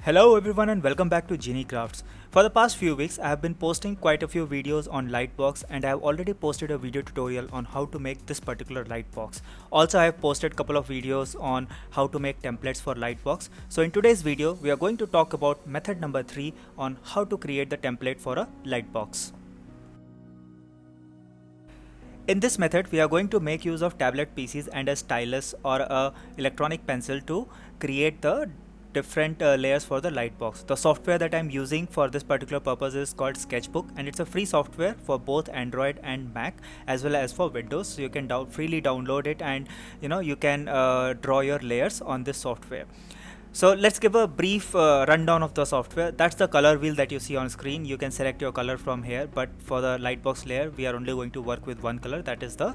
Hello everyone and welcome back to Genie Crafts. For the past few weeks I have been posting quite a few videos on Lightbox, and I have already posted a video tutorial on how to make this particular Lightbox. Also I have posted a couple of videos on how to make templates for Lightbox. So in today's video we are going to talk about method number 3 on how to create the template for a Lightbox. In this method we are going to make use of tablet PCs and a stylus or a electronic pencil to create the different layers for the Lightbox. The software that I'm using for this particular purpose is called SKETCHBOOK, and it's a free software for both Android and Mac as well as for Windows. So you can freely download it, and you can draw your layers on this software. So let's give a brief rundown of the software. That's the color wheel that you see on screen. You can select your color from here, but for the Lightbox layer we are only going to work with one color, that is the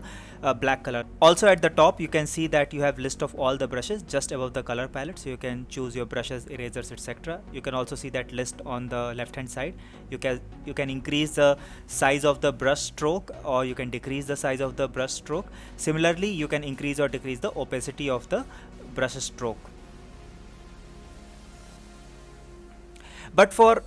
black color. Also at the top you can see that you have list of all the brushes just above the color palette, so you can choose your brushes, erasers, etc. You can also see that list on the left hand side. You can increase the size of the brush stroke, or you can decrease the size of the brush stroke. Similarly you can increase or decrease the opacity of the brush stroke. But for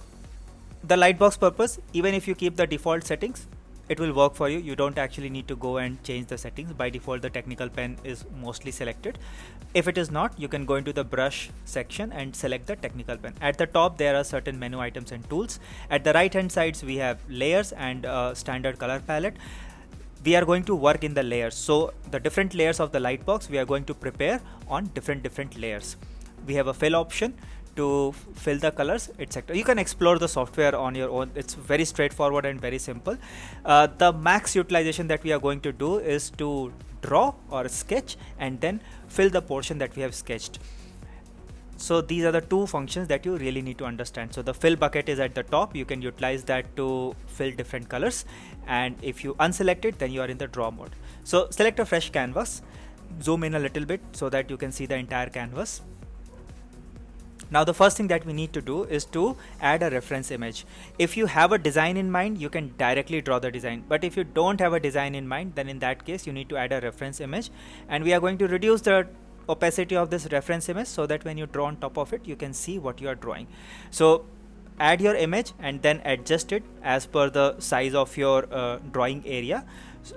the Lightbox purpose, even if you keep the default settings, it will work for you. You don't actually need to go and change the settings. By default the technical pen is mostly selected. If it is not, you can go into the brush section and select the technical pen. At the top there are certain menu items and tools. At the right hand sides we have layers and standard color palette. We are going to work in the layers, so the different layers of the Lightbox we are going to prepare on different layers. We have a fill option to fill the colors, etc. You can explore the software on your own. It's very straightforward and very simple. The max utilization that we are going to do is to draw or sketch and then fill the portion that we have sketched. So these are the two functions that you really need to understand. So the fill bucket is at the top. You can utilize that to fill different colors, and if you unselect it then you are in the draw mode. So select a fresh canvas, zoom in a little bit so that you can see the entire canvas. Now the first thing that we need to do is to add a reference image. If you have a design in mind, you can directly draw the design, but if you don't have a design in mind, then in that case you need to add a reference image, and we are going to reduce the opacity of this reference image so that when you draw on top of it you can see what you are drawing. So add your image and then adjust it as per the size of your drawing area,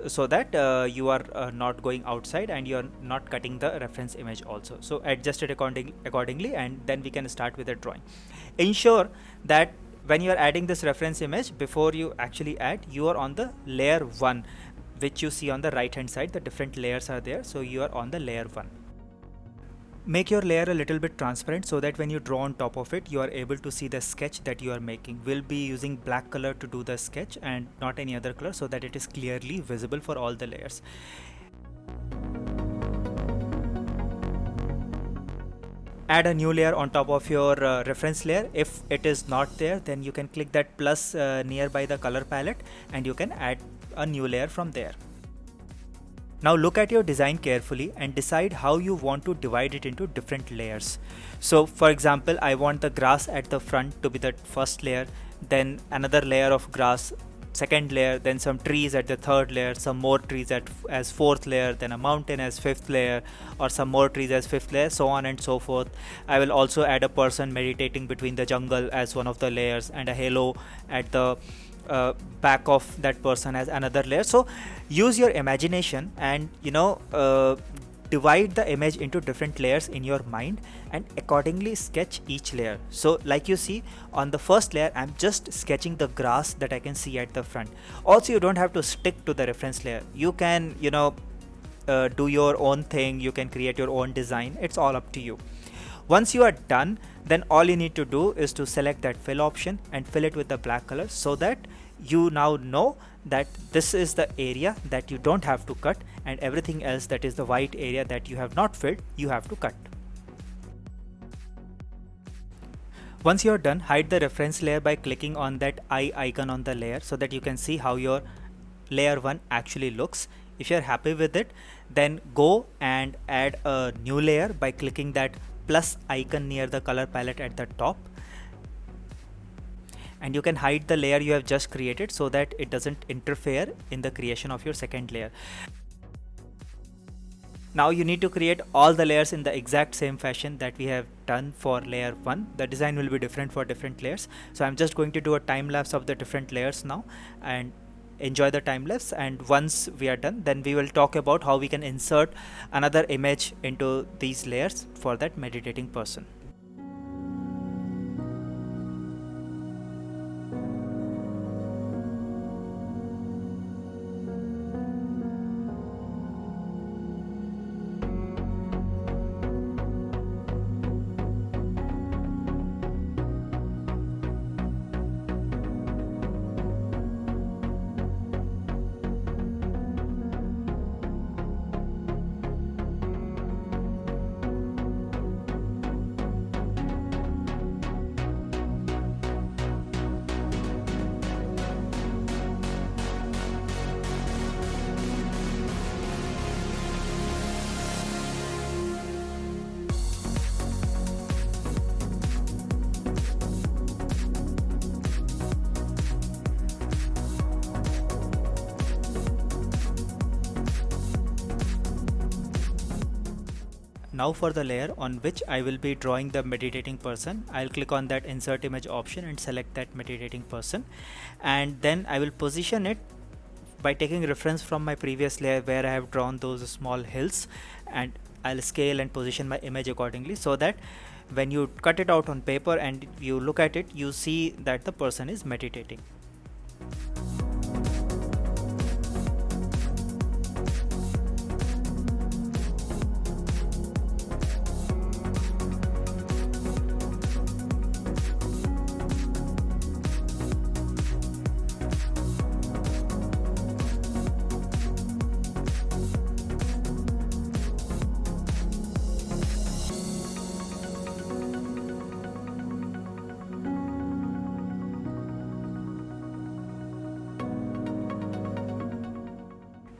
so that you are not going outside and you are not cutting the reference image also. So adjust it accordingly, and then we can start with the drawing. Ensure that when you are adding this reference image, before you actually add, you are on the layer 1, which you see on the right hand side. The different layers are there, so you are on the layer 1. Make your layer a little bit transparent so that when you draw on top of it you are able to see the sketch that you are making. We'll be using black color to do the sketch and not any other color, so that it is clearly visible for all the layers. Add a new layer on top of your reference layer. If it is not there, then you can click that plus nearby the color palette and you can add a new layer from there. Now look at your design carefully and decide how you want to divide it into different layers. So for example, I want the grass at the front to be the first layer, then another layer of grass, second layer, then some trees at the third layer, some more trees as fourth layer, then a mountain as fifth layer, or some more trees as fifth layer, so on and so forth. I will also add a person meditating between the jungle as one of the layers, and a halo at the back of that person as another layer. So use your imagination and divide the image into different layers in your mind and accordingly sketch each layer. So like you see on the first layer, I'm just sketching the grass that I can see at the front. Also you don't have to stick to the reference layer. You can do your own thing. You can create your own design. It's all up to you. Once you are done, then all you need to do is to select that fill option and fill it with the black color, so that you now know that this is the area that you don't have to cut, and everything else, that is the white area that you have not filled, you have to cut. Once you are done, hide the reference layer by clicking on that eye icon on the layer so that you can see how your layer 1 actually looks. If you are happy with it, then go and add a new layer by clicking that plus icon near the color palette at the top, and you can hide the layer you have just created so that it doesn't interfere in the creation of your second layer. Now you need to create all the layers in the exact same fashion that we have done for layer 1. The design will be different for different layers. So I'm just going to do a time lapse of the different layers now, and enjoy the time lapse. And once we are done, then we will talk about how we can insert another image into these layers for that meditating person. Now for the layer on which I will be drawing the meditating person, I'll click on that insert image option and select that meditating person, and then I will position it by taking reference from my previous layer where I have drawn those small hills, and I'll scale and position my image accordingly so that when you cut it out on paper and you look at it, you see that the person is meditating.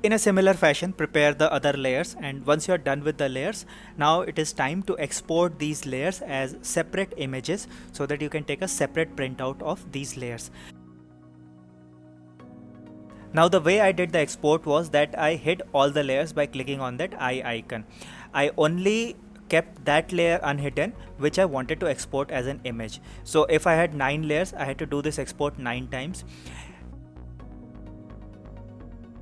In a similar fashion, prepare the other layers, and once you are done with the layers, now it is time to export these layers as separate images so that you can take a separate printout of these layers. Now the way I did the export was that I hid all the layers by clicking on that eye icon. I only kept that layer unhidden which I wanted to export as an image. So if I had 9 layers, I had to do this export 9 times.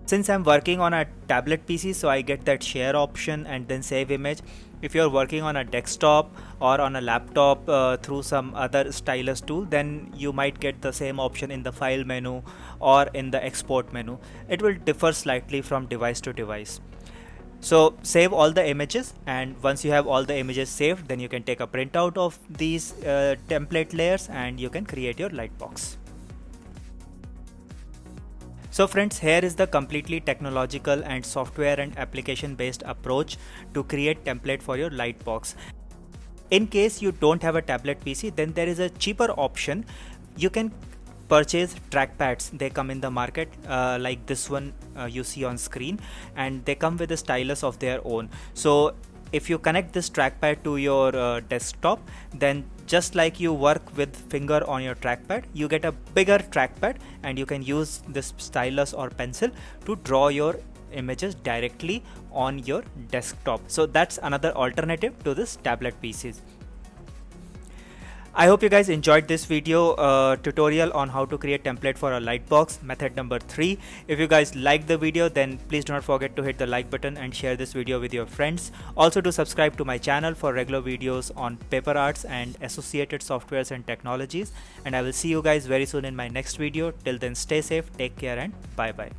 Since I'm working on a tablet PC, so I get that share option and then save image. If you're working on a desktop or on a laptop through some other stylus tool, then you might get the same option in the file menu or in the export menu. It will differ slightly from device to device. So save all the images, and once you have all the images saved, then you can take a printout of these template layers and you can create your lightbox. So friends, here is the completely technological and software and application based approach to create template for your lightbox. In case you don't have a tablet PC, then there is a cheaper option. You can purchase trackpads. They come in the market like this one you see on screen, and they come with a stylus of their own. So if you connect this trackpad to your desktop, then just like you work with finger on your trackpad, you get a bigger trackpad and you can use this stylus or pencil to draw your images directly on your desktop. So that's another alternative to this tablet PCs. I hope you guys enjoyed this video tutorial on how to create template for a lightbox, method number 3. If you guys liked the video, then please do not forget to hit the like button and share this video with your friends. Also to subscribe to my channel for regular videos on paper arts and associated softwares and technologies. And I will see you guys very soon in my next video. Till then, stay safe, take care, and bye bye.